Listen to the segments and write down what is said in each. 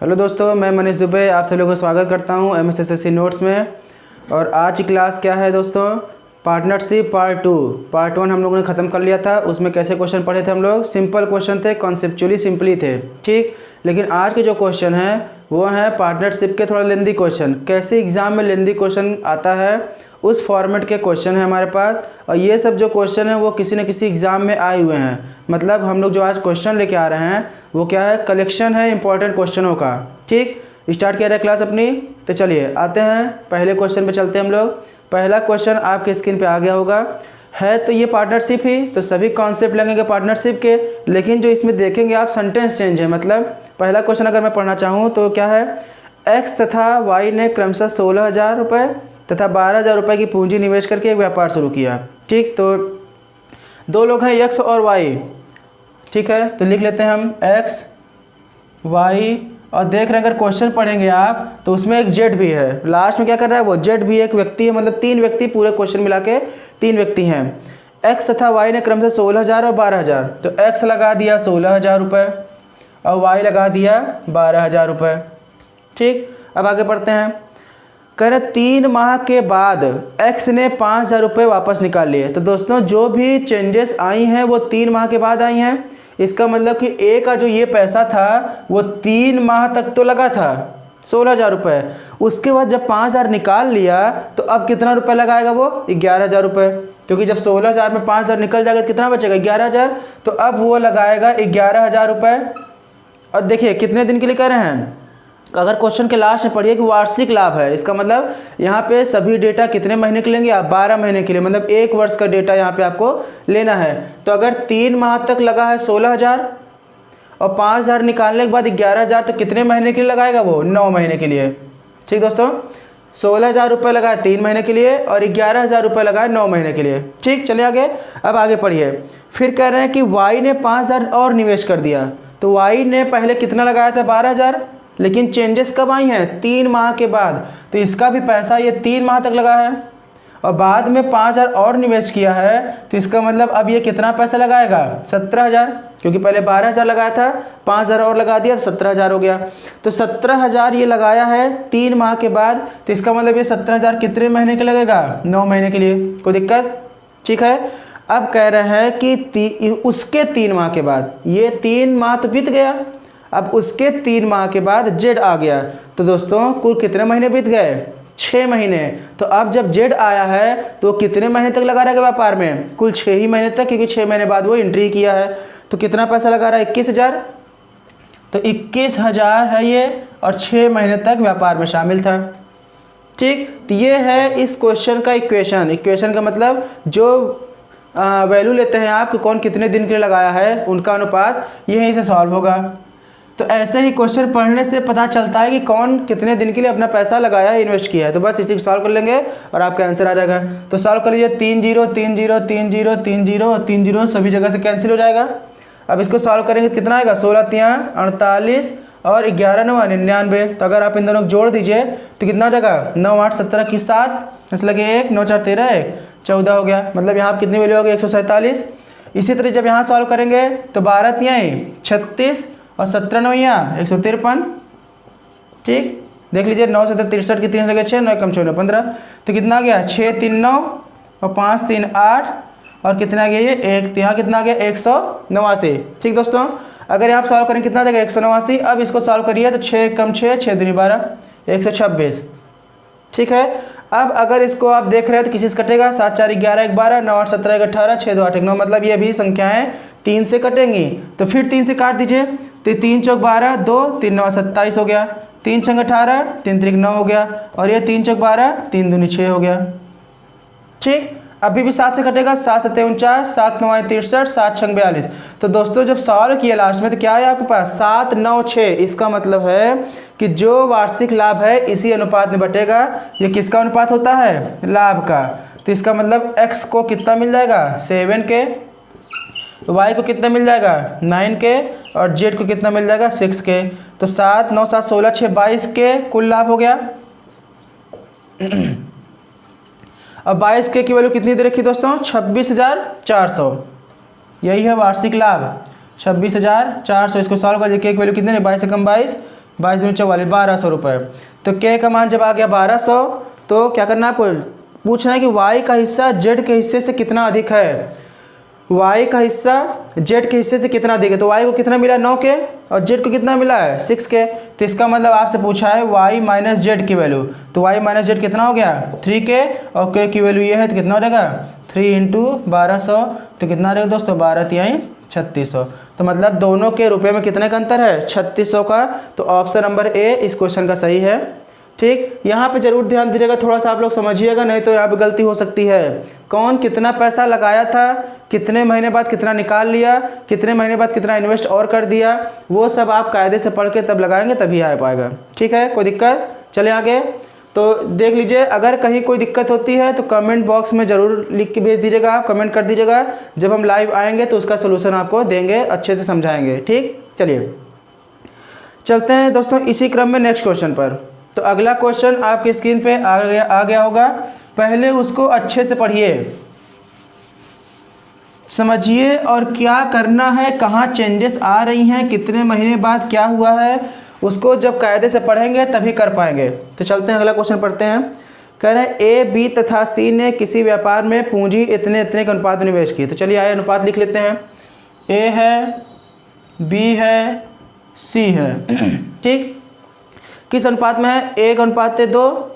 Hello दोस्तों, मैं मनीष दुबे आप सभी लोगों का स्वागत करता हूं MSSSC नोट्स में। और आज की क्लास क्या है दोस्तों? Partnership part 2। पार्ट 1 हम लोगों ने ख़त्म कर लिया था। उसमें कैसे क्वेश्चन पढ़े थे हम लोग? सिंपल क्वेश्चन थे, कॉन्सेप्चुअली सिंपली थे, ठीक। लेकिन आज के जो क्वेश्चन हैं वो हैं पार्टनरशिप के थोड़ा लेंदी क्वेश्चन। कैसे एग्ज़ाम में लेंदी क्वेश्चन आता है उस फॉर्मेट के क्वेश्चन है हमारे पास। और ये सब जो क्वेश्चन है वो किसी न किसी एग्ज़ाम में आए हुए हैं। मतलब हम लोग जो आज क्वेश्चन लेके आ रहे हैं वो क्या है? कलेक्शन है इंपॉर्टेंट क्वेश्चनों का, ठीक। स्टार्ट किया जाए क्लास अपनी। तो चलिए आते हैं पहले क्वेश्चन पे चलते हैं हम लोग। पहला क्वेश्चन आपके स्क्रीन पे आ गया होगा। है तो ये पार्टनरशिप ही, तो सभी कॉन्सेप्ट लगेंगे पार्टनरशिप के। लेकिन जो इसमें देखेंगे आप सेंटेंस चेंज है। मतलब पहला क्वेश्चन अगर मैं पढ़ना चाहूँ तो क्या है? एक्स तथा वाई ने क्रमशः 16,000 रुपये तथा 12,000 रुपये की पूंजी निवेश करके एक व्यापार शुरू किया, ठीक। तो दो लोग हैं एक्स और वाई, ठीक है। तो लिख लेते हैं हम एक्स वाई। और देख रहे हैं अगर क्वेश्चन पढ़ेंगे आप तो उसमें एक जेड भी है। लास्ट में क्या कर रहा है? वो जेड भी एक व्यक्ति है। मतलब तीन व्यक्ति, पूरे क्वेश्चन मिला के तीन व्यक्ति हैं। एक्स तथा वाई ने क्रमशः 16,000 और 12,000। तो एक्स लगा दिया 16,000 रुपये और वाई लगा दिया 12,000 रुपये, ठीक। अब आगे बढ़ते हैं। कह रहे 3 माह के बाद एक्स ने 5,000 रुपये वापस निकाल लिए। तो दोस्तों जो भी चेंजेस आई हैं वो 3 माह के बाद आई हैं। इसका मतलब कि ए का जो ये पैसा था वो 3 माह तक तो लगा था 16,000 रुपये। उसके बाद जब 5,000 निकाल लिया तो अब कितना रुपये लगाएगा वो? 11,000 रुपये। क्योंकि जब 16,000 में 5,000 निकल जाएगा तो कितना बचेगा? 11,000। तो अब वो लगाएगा 11,000 रुपये। और देखिए कितने दिन के लिए कह रहे हैं? अगर क्वेश्चन के लास्ट में पढ़िए कि वार्षिक लाभ है, इसका मतलब यहाँ पे सभी डेटा कितने महीने के लेंगे आप? 12 महीने के लिए। मतलब 1 वर्ष का डेटा यहाँ पे आपको लेना है। तो अगर 3 माह तक लगा है 16,000 और 5,000 निकालने के बाद 11,000, तो कितने महीने के लिए लगाएगा वो? 9 महीने के लिए, ठीक दोस्तों। 16,000 रुपये लगाए 3 महीने के लिए और 11,000 रुपये लगाए 9 महीने के लिए, ठीक। चलिए आगे। अब आगे पढ़िए। फिर कह रहे हैं कि वाई ने 5,000 और निवेश कर दिया। तो वाई ने पहले कितना लगाया था? 12,000। लेकिन चेंजेस कब आई हैं? 3 माह के बाद। तो इसका भी पैसा ये 3 माह तक लगा है और बाद में 5,000 और निवेश किया है। तो इसका मतलब अब ये कितना पैसा लगाएगा? 17,000। क्योंकि पहले 12,000 लगाया था, 5,000 और लगा दिया तो 17,000 हो गया। तो 17,000 ये लगाया है 3 माह के बाद। तो इसका मतलब ये 17,000 कितने महीने के लगेगा? 9 महीने के लिए। कोई दिक्कत? ठीक है। अब कह रहे हैं कि उसके 3 माह के बाद, ये 3 माह तो बीत गया, अब उसके 3 माह के बाद जेड आ गया। तो दोस्तों कुल कितने महीने बीत गए? 6 महीने। तो अब जब जेड आया है तो कितने महीने तक लगा रहेगा व्यापार में? कुल 6 ही महीने तक, क्योंकि 6 महीने बाद वो एंट्री किया है। तो कितना पैसा लगा रहा है? 21,000। तो 21,000 है ये और 6 महीने तक व्यापार में शामिल था, ठीक। तो ये है इस क्वेश्चन का इक्वेशन। इक्वेशन का मतलब जो वैल्यू लेते हैं आप कि कौन कितने दिन के लिए लगाया है, उनका अनुपात यहीं से सॉल्व होगा। तो ऐसे ही क्वेश्चन पढ़ने से पता चलता है कि कौन कितने दिन के लिए अपना पैसा लगाया है, इन्वेस्ट किया है। तो बस इसी को सॉल्व कर लेंगे और आपका आंसर आ जाएगा। तो सॉल्व कर लीजिए। 3 0 3 0 3 0 3 0 और 3 0 सभी जगह से कैंसिल हो जाएगा। अब इसको सॉल्व करेंगे तो कितना आएगा? 16 3 48 और 11 9 99। तो अगर आप इन दोनों को जोड़ दीजिए तो कितना हो जाएगा? 9 8 17 की 7 इस लगे 1 9 4 13 1 14 हो गया। मतलब यहाँ कितनी वैल्यू होगी? 147। इसी तरह जब यहाँ सॉल्व करेंगे तो 12 3 36 और 17 9 153, ठीक। देख लीजिए 9 7 63 की 3 लगे 6 9 कम 6 9 15। तो कितना आ गया? 6 3 9 और 5 3 8 और कितना आ गया ये? 1। तो यहाँ कितना आ गया? 189, ठीक दोस्तों। अगर आप सॉल्व करें कितना आ जाएगा? 189। अब इसको सॉल्व करिए तो 6 कम 6 6 दूनी 12 126, ठीक है। अब अगर इसको आप देख रहे हैं तो किसी से कटेगा? 7 4 11 1 12 9 8 17 1 18 6 2 8 1 9। मतलब ये भी संख्याएं 3 से कटेंगी। तो फिर 3 से काट दीजिए। तो 3 चौक 12 2 3 9 27 हो गया। 3 छंग 18 3 त्रिक 9 हो गया। और ये 3 चौक 12 3 दूनी 6 हो गया, ठीक। अभी भी 7 से कटेगा। 7 7 49 7 9 63 7 6 42। तो दोस्तों जब सॉल्व किया लास्ट में तो क्या है आपके पास? 7 9 6। इसका मतलब है कि जो वार्षिक लाभ है इसी अनुपात में बटेगा। ये किसका अनुपात होता है? लाभ का। तो इसका मतलब x को कितना मिल जाएगा? 7 के। y को कितना मिल जाएगा? 9 के। और z को कितना मिल जाएगा? 6 के। तो 7 9 7 16 6 22 के कुल लाभ हो गया। अब 22 के की वैल्यू कितनी दे रखी दोस्तों? 26,400। यही है वार्षिक लाभ, 26,400। इसको सॉल्व कर के एक वैल्यू कितनी है? 22 से कम 22 22 दूनी 44, 1200 रुपये। तो के का मान जब आ गया 1200 तो क्या करना है आपको, पूछना है कि वाई का हिस्सा जेड के हिस्से से कितना अधिक है। वाई का हिस्सा जेड के हिस्से से कितना अधिक है, तो वाई को कितना मिला 9 के और जेड को कितना मिला है 6 के। तो इसका मतलब आपसे पूछा है वाई माइनस जेड की वैल्यू, तो वाई माइनस जेड कितना हो गया 3 के और के की वैल्यू ये है तो कितना हो जाएगा 3 इंटू 1200, तो कितना रहेगा दोस्तों 12 तिहाई 3600। तो मतलब दोनों के रुपए में कितने का अंतर है 3600 का। तो ऑप्शन नंबर ए इस क्वेश्चन का सही है। ठीक, यहाँ पे जरूर ध्यान दीजिएगा, थोड़ा सा आप लोग समझिएगा, नहीं तो यहाँ पे गलती हो सकती है। कौन कितना पैसा लगाया था, कितने महीने बाद कितना निकाल लिया, कितने महीने बाद कितना इन्वेस्ट और कर दिया, वो सब आप कायदे से पढ़ के तब लगाएंगे तभी आ पाएगा। ठीक है, कोई दिक्कत, चले आगे। तो देख लीजिए, अगर कहीं कोई दिक्कत होती है तो कमेंट बॉक्स में ज़रूर लिख के भेज दीजिएगा, आप कमेंट कर दीजिएगा। जब हम लाइव आएंगे तो उसका सोल्यूशन आपको देंगे, अच्छे से समझाएंगे। ठीक, चलिए चलते हैं दोस्तों इसी क्रम में नेक्स्ट क्वेश्चन पर। तो अगला क्वेश्चन आपकी स्क्रीन पे आ गया होगा, पहले उसको अच्छे से पढ़िए, समझिए और क्या करना है, कहाँ चेंजेस आ रही हैं, कितने महीने बाद क्या हुआ है, उसको जब कायदे से पढ़ेंगे तभी कर पाएंगे। तो चलते हैं अगला क्वेश्चन पढ़ते हैं। कह रहे हैं ए बी तथा सी ने किसी व्यापार में पूंजी इतने इतने के अनुपात में निवेश की। तो चलिए आइए अनुपात लिख लेते हैं। ए है, बी है, सी है। ठीक, किस अनुपात में है, 1:2,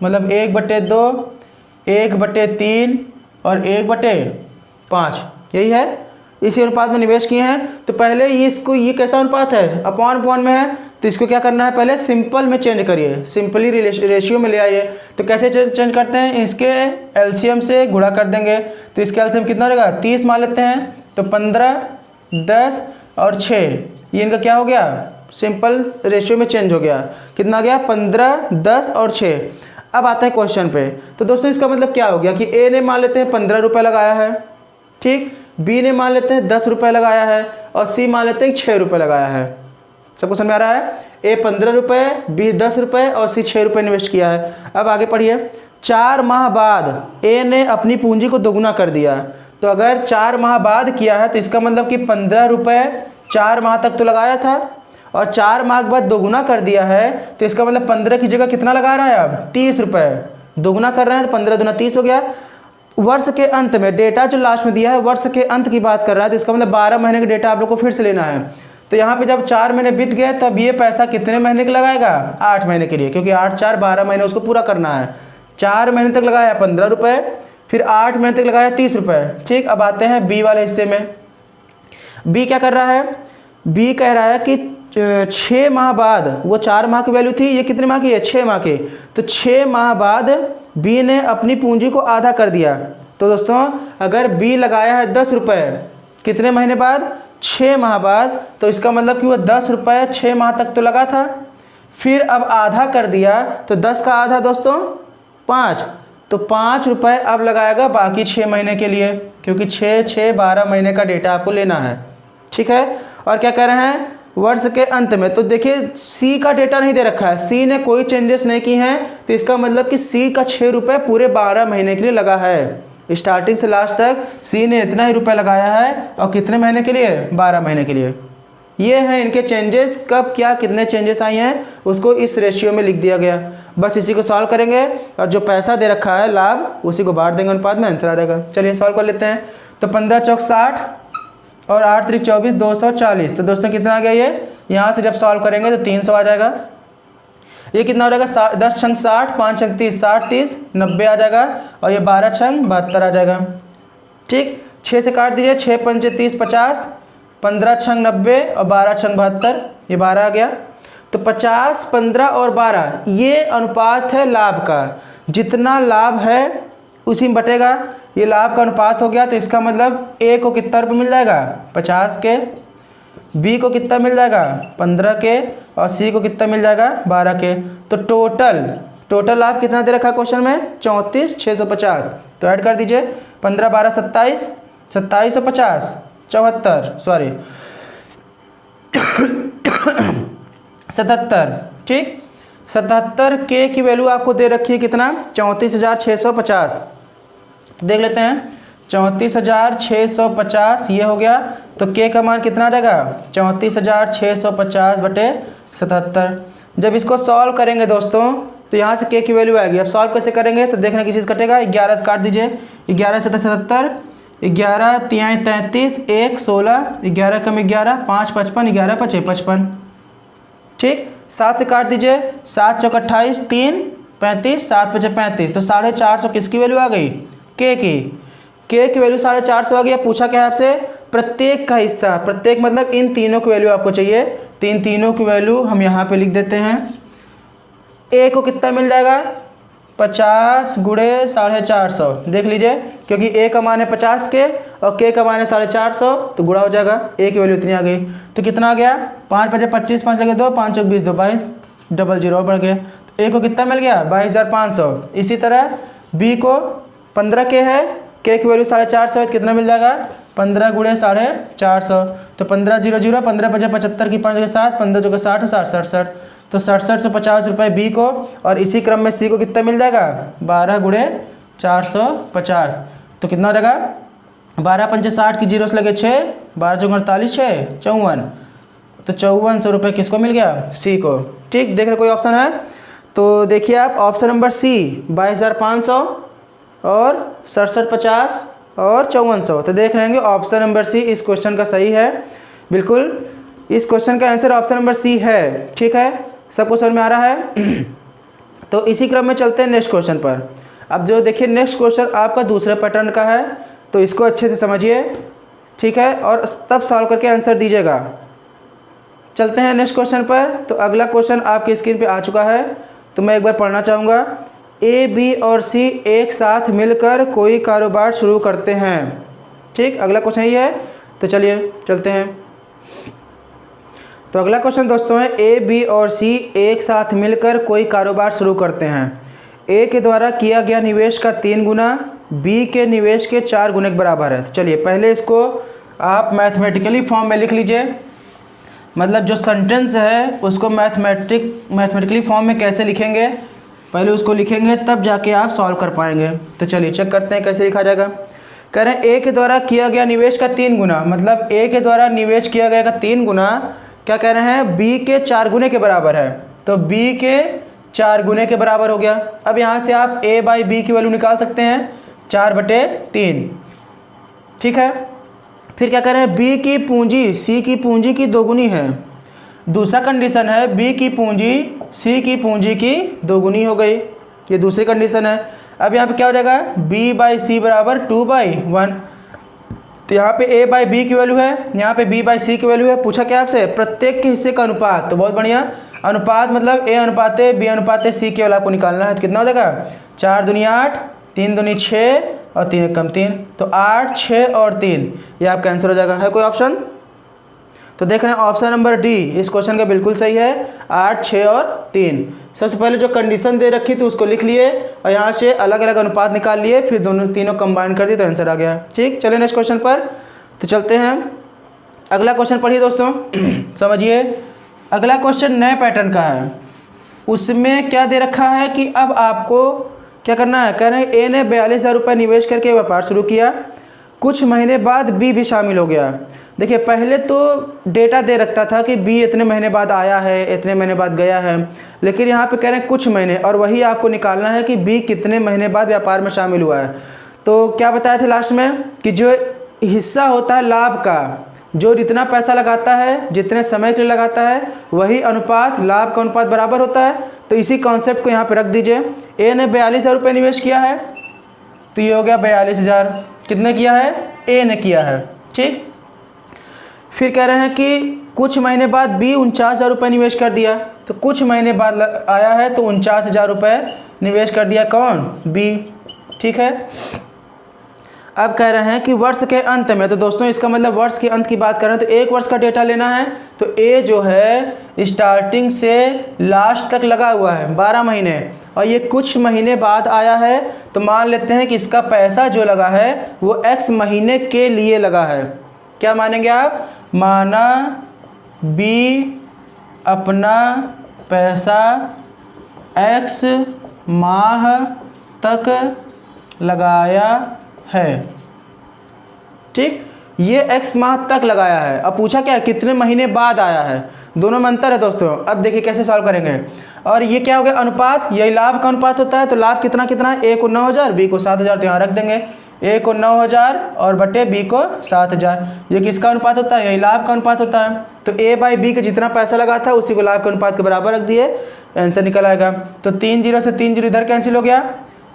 मतलब 1/2, 1/3 और 1/5, यही है, इसी अनुपात में निवेश किए हैं। तो पहले ये कैसा अनुपात है, अपॉन में है, तो इसको क्या करना है, पहले सिंपल में चेंज करिए, सिंपली रेशियो में ले आइए। तो कैसे चेंज करते हैं, इसके एलसीएम से गुणा कर देंगे, तो इसका एलसीएम कितना रहेगा 30 मान लेते हैं, तो 15, 10 और 6, ये इनका क्या हो गया, सिंपल रेशियो में चेंज हो गया। कितना गया 15, 10 और 6। अब आते हैं क्वेश्चन पे। तो दोस्तों इसका मतलब क्या हो गया कि ए ने मान लेते हैं 15 रुपये लगाया है, ठीक, बी ने मान लेते हैं 10 रुपये लगाया है और सी मान लेते हैं 6 रुपये लगाया है। सबको समझ में आ रहा है, ए 15 रुपये, बी 10 रुपये और सी 6 रुपये निवेश किया है। अब आगे पढ़िए, 4 माह बाद ए ने अपनी पूंजी को दोगुना कर दिया। तो अगर 4 माह बाद किया है तो इसका मतलब कि 15 रुपये 4 माह तक तो लगाया था और 4 माह के बाद दोगुना कर दिया है, तो इसका मतलब 15 की जगह कितना लगा रहा है अब 30 रुपये, दोगुना कर रहे हैं तो 15 दूना 30 हो गया। वर्ष के अंत में, डेटा जो लास्ट में दिया है वर्ष के अंत की बात कर रहा है, तो इसका मतलब 12 महीने का डेटा आप लोग को फिर से लेना है। तो यहाँ पे जब 4 महीने बीत गए तो अब ये पैसा कितने महीने का लगाएगा, 8 महीने के लिए, क्योंकि 8 4 12 महीने उसको पूरा करना है। 4 महीने तक लगाया 15 रुपये, फिर 8 महीने तक लगाया 30 रुपये। ठीक, अब आते हैं बी वाले हिस्से में। बी क्या कर रहा है, बी कह रहा है कि 6 माह बाद, वो 4 माह की वैल्यू थी, ये कितने माह की है 6 माह की, तो 6 माह बाद बी ने अपनी पूंजी को आधा कर दिया। तो दोस्तों अगर बी लगाया है 10 रुपये कितने महीने बाद, 6 माह बाद, तो इसका मतलब कि वो 10 रुपये 6 माह तक तो लगा था, फिर अब आधा कर दिया, तो 10 का आधा दोस्तों 5, तो 5 रुपये अब लगाएगा बाकी 6 महीने के लिए, क्योंकि 6 12 महीने का डेटा आपको लेना है। ठीक है, और क्या कह रहे हैं वर्ष के अंत में। तो देखिए सी का डेटा नहीं दे रखा है, सी ने कोई चेंजेस नहीं की हैं, तो इसका मतलब कि सी का 6 रुपये पूरे 12 महीने के लिए लगा है। स्टार्टिंग से लास्ट तक सी ने इतना ही रुपये लगाया है, और कितने महीने के लिए 12 महीने के लिए। ये हैं इनके चेंजेस, कब क्या कितने चेंजेस आई हैं उसको इस रेशियो में लिख दिया गया। बस इसी को सॉल्व करेंगे और जो पैसा दे रखा है लाभ उसी को बांट देंगे अनुपात में, आंसर आ जाएगा। चलिए सॉल्व कर लेते हैं। तो 15 चौक 60 और 8 3 24 240। तो दोस्तों कितना आ गया ये, यहाँ से जब सॉल्व करेंगे तो 300 आ जाएगा। ये कितना हो जाएगा 10 छंग 60, 5 छंग 30, 60 30 90 आ जाएगा, और ये 12 छंग 72 आ जाएगा। ठीक, 6 से काट दीजिए, 6 पंचे 30 50, 15 छंग 90 और 12 छंग 72, ये 12 आ गया। तो 50 15 और 12 ये अनुपात है लाभ का, जितना लाभ है उसी में बटेगा, ये लाभ का अनुपात हो गया। तो इसका मतलब ए को कितना रुपये मिल जाएगा 50 के, बी को कितना मिल जाएगा 15 के, और सी को कितना मिल जाएगा 12 के। तो टोटल लाभ कितना दे रखा है क्वेश्चन में 34 650। तो ऐड कर दीजिए, 15 12 27, 2750 74, सॉरी 77। ठीक, 77 के की वैल्यू आपको दे रखी है कितना 34,650। तो देख लेते हैं, 34,650 ये हो गया। तो के का मान कितना आ जाएगा 34,650 बटे 77। जब इसको सॉल्व करेंगे दोस्तों तो यहाँ से k की वैल्यू आएगी। अब सॉल्व कैसे करेंगे तो देखना किस चीज़ कटेगा, 11 से काट दीजिए, 11 से 77, 11 तियाई 33, 1 16, 11 कम 11 5 55, 11 5 55। ठीक, 7 से काट दीजिए, 7 चौक 28, 3 35, 7 5 35, तो 450 किसकी वैल्यू आ गई, k की वैल्यू 450 आ गई। अब पूछा क्या है आपसे, प्रत्येक का हिस्सा, प्रत्येक मतलब इन तीनों की वैल्यू आपको चाहिए, तो इन तीनों की वैल्यू हम यहाँ पे लिख देते हैं। a को कितना मिल जाएगा, 50 गुणे 450, देख लीजिए, क्योंकि a का मान है 50 के और k का मान है 450, तो गुणा हो जाएगा, a की वैल्यू इतनी आ गई। तो कितना आ गया, 5 5 25, 5 लगे 2, 5 चौक 20, 2 22, 00 बढ़ गया। तो a को कितना मिल गया, 22,500। इसी तरह b को 15 के है, k की वैल्यू 450, कितना मिल जाएगा, 15 गुणे 450, तो 15 0 0, 15 5 75 की 5 7, 15 चौके 60, 60 67, तो 6750 रुपये बी को। और इसी क्रम में सी को कितना मिल जाएगा, 12 गुणे 450, तो कितना हो जाएगा, 12 पंचे 60 की 0 से लगे 6, 12 चौक 48, 6 54, तो 5400 रुपये किसको मिल गया, सी को। ठीक, देख रहे कोई ऑप्शन है, तो देखिए आप ऑप्शन नंबर सी 22,500 और 6750 और 5400, तो देख रहे हैं ऑप्शन नंबर सी इस क्वेश्चन का सही है। बिल्कुल इस क्वेश्चन का आंसर ऑप्शन नंबर सी है। ठीक है, सबको समझ में आ रहा है। तो इसी क्रम में चलते हैं नेक्स्ट क्वेश्चन पर। अब जो देखिए नेक्स्ट क्वेश्चन आपका दूसरे पैटर्न का है, तो इसको अच्छे से समझिए, ठीक है, और तब सॉल्व करके आंसर दीजिएगा। चलते हैं नेक्स्ट क्वेश्चन पर। तो अगला क्वेश्चन आपकी स्क्रीन पे आ चुका है, तो मैं एक बार पढ़ना चाहूँगा। ए बी और सी एक साथ मिलकर कोई कारोबार शुरू करते हैं। ठीक, अगला क्वेश्चन ये है, तो चलिए चलते हैं। तो अगला क्वेश्चन दोस्तों है, ए बी और सी एक साथ मिलकर कोई कारोबार शुरू करते हैं। ए के द्वारा किया गया निवेश का 3 गुना बी के निवेश के 4 गुने के बराबर है। चलिए पहले इसको आप मैथमेटिकली फॉर्म में लिख लीजिए, मतलब जो सेंटेंस है उसको मैथमेटिकली फॉर्म में कैसे लिखेंगे, पहले उसको लिखेंगे तब जाके आप सॉल्व कर पाएंगे। तो चलिए चेक करते हैं कैसे लिखा जाएगा। कह रहे हैं ए के द्वारा किया गया निवेश का 3 गुना, मतलब ए के द्वारा निवेश किया गया का 3 गुना क्या कह रहे हैं, बी के 4 गुने के बराबर है। तो बी के 4 गुने के बराबर हो गया। अब यहाँ से आप ए बाई बी की वैल्यू निकाल सकते हैं, 4/3। ठीक है, फिर क्या कह रहे हैं, बी की पूंजी सी की पूंजी की 2 गुनी है। दूसरा कंडीशन है बी की पूंजी सी की पूंजी की 2 गुनी हो गई, ये दूसरी कंडीशन है। अब यहाँ पे क्या हो जाएगा, b बाई सी बराबर 2/1। तो यहाँ पे a बाई बी की वैल्यू है, यहाँ पे b बाई सी की वैल्यू है। पूछा क्या आपसे, प्रत्येक के हिस्से का अनुपात, तो बहुत बढ़िया। अनुपात मतलब a अनुपाते b अनुपाते c केवल आपको निकालना है। तो कितना हो जाएगा, 4 दूनी 8, 3 दूनी 6 और 3 कम 3, तो 8 6 और 3, ये आपका आंसर हो जाएगा। है कोई ऑप्शन, तो देख रहे हैं ऑप्शन नंबर डी इस क्वेश्चन का बिल्कुल सही है, 8 6 और 3। सबसे पहले जो कंडीशन दे रखी थी उसको लिख लिए और यहाँ से अलग अलग अनुपात निकाल लिए, फिर तीनों कंबाइन कर दिए तो आंसर आ गया। ठीक, चलिए नेक्स्ट क्वेश्चन पर तो चलते हैं। अगला क्वेश्चन पढ़िए दोस्तों, समझिए। अगला क्वेश्चन नए पैटर्न का है, उसमें क्या दे रखा है कि अब आपको क्या करना है। कह रहे हैं ए ने 42,000 रुपये निवेश करके व्यापार शुरू किया, कुछ महीने बाद बी भी शामिल हो गया। देखिए पहले तो डेटा दे रखता था कि बी इतने महीने बाद आया है, इतने महीने बाद गया है, लेकिन यहाँ पे कह रहे हैं कुछ महीने, और वही आपको निकालना है कि बी कितने महीने बाद व्यापार में शामिल हुआ है। तो क्या बताया था लास्ट में कि जो हिस्सा होता है लाभ का, जो जितना पैसा लगाता है, जितने समय के लिए लगाता है, वही अनुपात लाभ का अनुपात बराबर होता है। तो इसी कॉन्सेप्ट को यहाँ पर रख दीजिए। ए ने 42,000 रुपये निवेश किया है, तो ये हो गया 42,000। कितने किया है, ए ने किया है। ठीक, फिर कह रहे हैं कि कुछ महीने बाद बी 49,000 रुपये निवेश कर दिया, तो कुछ महीने बाद आया है तो 49,000 रुपये निवेश कर दिया कौन, बी। ठीक है, अब कह रहे हैं कि वर्ष के अंत में, तो दोस्तों इसका मतलब वर्ष के अंत की बात कर रहे हैं, तो 1 वर्ष का डेटा लेना है। तो ए जो है स्टार्टिंग से लास्ट तक लगा हुआ है 12 महीने, और ये कुछ महीने बाद आया है, तो मान लेते हैं कि इसका पैसा जो लगा है वो x महीने के लिए लगा है। क्या मानेंगे आप, माना बी अपना पैसा x माह तक लगाया है। ठीक, ये x माह तक लगाया है। अब पूछा क्या है, कितने महीने बाद आया है, दोनों में अंतर है दोस्तों। अब देखिए कैसे सॉल्व करेंगे। और ये क्या हो गया, अनुपात, यही लाभ का अनुपात होता है। तो लाभ कितना कितना है, ए को 9000, बी को 7000, तो यहाँ रख देंगे ए को 9000 और बटे बी को 7000। ये किसका अनुपात होता है, यही लाभ का अनुपात होता है। तो ए बाई बी का जितना पैसा लगा था उसी को लाभ के अनुपात के बराबर रख दिए, आंसर निकल आएगा। तो 3 0 से 3 0 इधर कैंसिल हो गया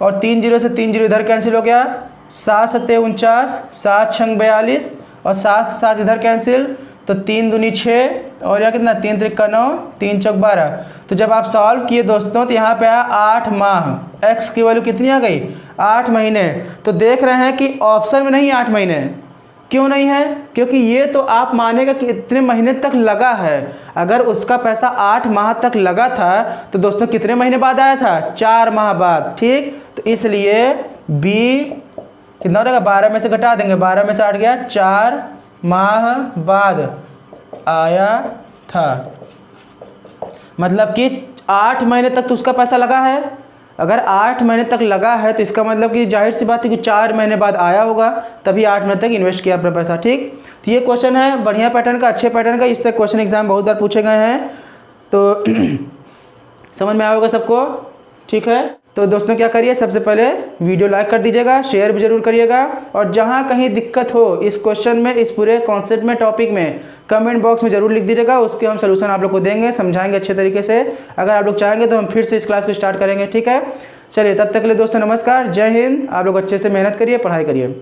और 3 0 से 3 0 इधर कैंसिल हो गया। 7 7 49, 7 6 42 और 7 7 इधर कैंसिल, तो 3 दूनी 6 और यह कितना 3 3 9, 3 चौक 12। तो जब आप सॉल्व किए दोस्तों तो यहाँ पे आया 8 माह, एक्स की वैल्यू कितनी आ गई, 8 महीने। तो देख रहे हैं कि ऑप्शन में नहीं 8 महीने, क्यों नहीं है, क्योंकि ये तो आप मानेगा कि इतने महीने तक लगा है। अगर उसका पैसा 8 माह तक लगा था तो दोस्तों कितने महीने बाद आया था, 4 माह बाद, ठीक। तो इसलिए बी कितना हो जाएगा, 12 में से घटा देंगे, 12 में से 8 गया, 4 माह बाद आया था। मतलब कि 8 महीने तक तो उसका पैसा लगा है। अगर 8 महीने तक लगा है तो इसका मतलब कि जाहिर सी बात है कि 4 महीने बाद आया होगा, तभी 8 महीने तक इन्वेस्ट किया अपना पैसा, ठीक। तो ये क्वेश्चन है बढ़िया पैटर्न का, अच्छे पैटर्न का, इस तरह क्वेश्चन एग्जाम बहुत बार पूछे गए हैं। तो समझ में आया होगा सबको, ठीक है। तो दोस्तों क्या करिए, सबसे पहले वीडियो लाइक कर दीजिएगा, शेयर भी जरूर करिएगा, और जहाँ कहीं दिक्कत हो इस क्वेश्चन में, इस पूरे कॉन्सेप्ट में, टॉपिक में, कमेंट बॉक्स में जरूर लिख दीजिएगा। उसके हम सलूशन आप लोग को देंगे, समझाएंगे अच्छे तरीके से। अगर आप लोग चाहेंगे तो हम फिर से इस क्लास को स्टार्ट करेंगे, ठीक है। चलिए तब तक के लिए दोस्तों नमस्कार, जय हिंद। आप लोग अच्छे से मेहनत करिए, पढ़ाई करिए।